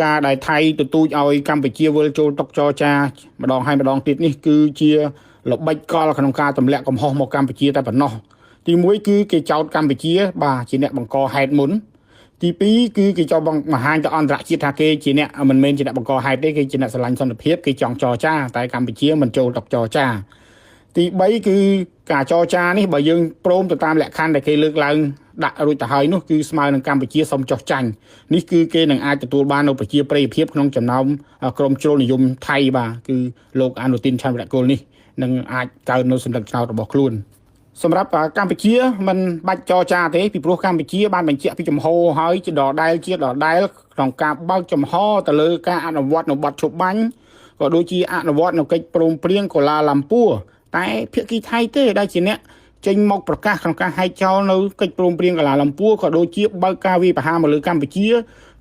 ការដែលថៃទទូចឲ្យកម្ពុជាវិលចូលតុចរចាម្ដងហើយម្ដងទៀតនេះគឺជាល្បិចកលក្នុងការទម្លាក់កំហុសមកកម្ពុជាតែប៉ុណ្ណោះទី1គឺគេចោទកម្ពុជាបាទជាអ្នកបង្កហេតុមុនទី2គឺគេចោទបង្ហាញទៅអន្តរជាតិថាគេជាអ្នកមិនមែនជាអ្នកបង្កហេតុទេគេជាអ្នកស្រឡាញ់សន្តិភាពគេចង់ចរចាតែកម្ពុជាមិនចូលតុចរចាទី3គឺការចរចានេះបើយើងព្រមទៅតាមលក្ខខណ្ឌដែលគេលើកឡើងដាក់រួចទៅហើយនោះគឺស្មើនឹងកម្ពុជាសុំចោះចាញ់នេះគឺគេនឹងអាចទទួលបាននូវប្រជាប្រិយភាពក្នុងចំណោមក្រមជ្រុលនិយមថៃបាទគឺលោកអនុទាន ឆន្ទរកុលនេះនឹងអាចកើននៅសន្តិភាពរបស់ខ្លួនសម្រាប់កម្ពុជាមិនបាច់ចរចាទេពីព្រោះកម្ពុជាបានបញ្ជាក់ពីចំហហើយជាដដែលក្នុងការបើកចំហទៅលើការអនុវត្តនៅបទឈប់បាញ់ក៏ដូចជាអនុវត្តនៅកិច្ចព្រមព្រៀងកូឡាឡាំពួរតែភាគីថៃទេដែលជាអ្នកចេញមកប្រកាសក្នុងការហែកចោលនៅកិច្ចព្រមព្រៀងកូឡាឡាំពួរក៏ដូចជាបើកការវាយប្រហារមកលើកម្ពុជា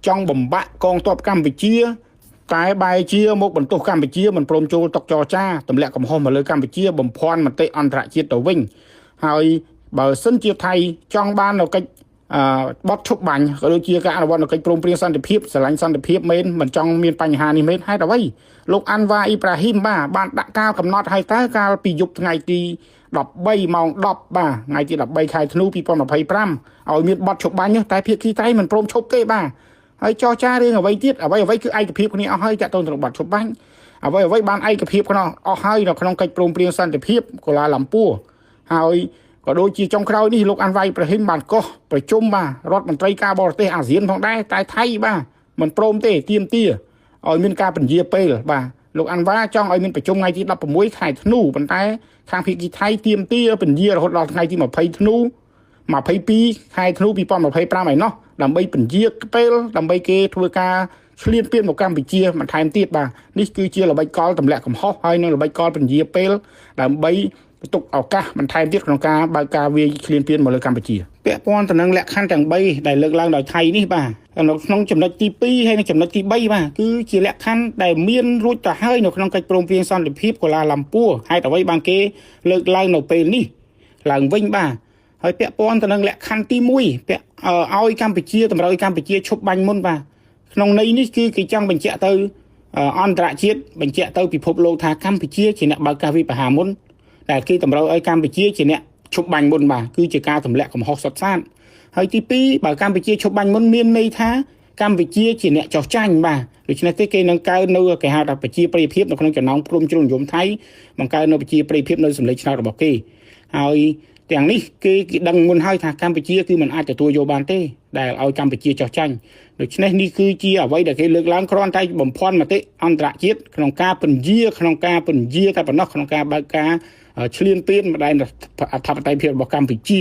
ចង់បំបាក់កងទ័ពកម្ពុជាតែបែរជាមកបន្ទោសកម្ពុជាមិនព្រមចូលតុចរចាទម្លាក់កំហុសមកលើកម្ពុជាបំភាន់មតិអន្តរជាតិទៅវិញហើយបើសិនជាថៃចង់បាននៅកិច្ចបទឈប់បាញ់ក៏ដូចជាការអនុវត្តនៅកិច្ចព្រមព្រៀងសន្តិភាពស្រឡាញ់សន្តិភាពមែនមិនចង់មានបញ្ហានេះមែនហេតុអ្វីលោកអាន់វ៉ាអ៊ីប្រាហ៊ីមបានដាក់កាលកំណត់ឲ្យតើកាលពីយប់ថ្ងៃទី13ម៉ោង10ថ្ងៃទី13ខែធ្នូ2025ឲ្យមានបទឈប់បាញ់តែភាគីថៃមិនព្រមឈប់ទេហើយចរចារឿងអ្វីទៀតអ្វីគឺឯកភាពគ្នាអស់ហើយចាក់ទៅនឹងបទឈប់បាញ់អ្វីបានឯកភាពក្នុងអស់ហើយនៅក្នុងកិច្ចព្រមព្រៀងសន្តិភាពកូឡាឡាំពួរហើយក៏ដូចជាចុងក្រោយនេះលោកអាន់វ៉ាអ៊ីប្រាហ៊ីមបានកោះប្រជុំរដ្ឋមន្ត្រីការបរទេសអាស៊ានផងដែរតែថៃមិនព្រមទេទាមទារឲ្យមានការពន្យាពេលលោកអាន់វ៉ាចង់ឲ្យមានប្រជុំថ្ងៃទី16ខែធ្នូប៉ុន្តែខាងភាគីថៃទាមទារពន្យារហូតដល់ថ្ងៃទី20ធ្នូ22ខែធ្នូ2025ឯណោះដើម្បីពន្យាពេលដើម្បីគេធ្វើការឆ្លៀនពៀនមកកម្ពុជាបន្ថែមទៀតនេះគឺជាល្បិចកលទម្លាក់កំហុសហើយនឹងល្បិចកលពន្យាពេលដើម្បីទុកឱកាសបន្ថែមទៀតក្នុងការបើកការវាយឆ្លៀនពៀនមកលើកម្ពុជាពាក់ព័ន្ធទៅនឹងលក្ខខណ្ឌទាំង3ដែលលើកឡើងដោយថៃនេះក្នុងចំណុចទី2ហើយនិងចំណុចទី3គឺជាលក្ខខណ្ឌដែលមានរួចទៅហើយនៅក្នុងកិច្ចព្រមព្រៀងសន្តិភាពកូឡាឡាំពួរហេតុអ្វីបានគេលើកឡើងនៅពេលនេះឡើងវិញហើយពាក់ព័ន្ធទៅនឹងលក្ខខណ្ឌទី1ឲ្យកម្ពុជាតម្រូវឲ្យកម្ពុជាឈប់បាញ់មុនក្នុងន័យនេះគឺគេចង់បញ្ជាក់ទៅអន្តរជាតិបញ្ជាក់ទៅពិភពលោកថាកម្ពុជាជាអ្នកបើកការវាយប្រហារមុនដែលគេតម្រូវឲ្យកម្ពុជាជាអ្នកឈប់បាញ់មុនគឺជាការទម្លាក់កំហុសសុទ្ធសាធហើយទី2បើកម្ពុជាឈប់បាញ់មុនមានន័យថាកម្ពុជាជាអ្នកចោះចាញ់ដូច្នេះទេគេនឹងកើននៅគេហៅថាប្រជាប្រិយភាពនៅក្នុងចំណោមក្រុមជ្រុលនិយមថៃបង្កើននៅប្រជាប្រិយភាពនៅសម្លេងឆ្នោតរបស់គេហើយទាំងនេះគេដឹងមុនហើយថាកម្ពុជាគឺមិនអាចទទួលយកបានទេដែលឲ្យកម្ពុជាចោះចាញ់ដូច្នេះនេះគឺជាអ្វីដែលគេលើកឡើងគ្រាន់តែបំភាន់មតិអន្តរជាតិក្នុងការពន្យាតែប៉ុណ្ណោះក្នុងការបើកការឈ្លានពានម្ដាយអធិបតេយ្យភាពរបស់កម្ពុជា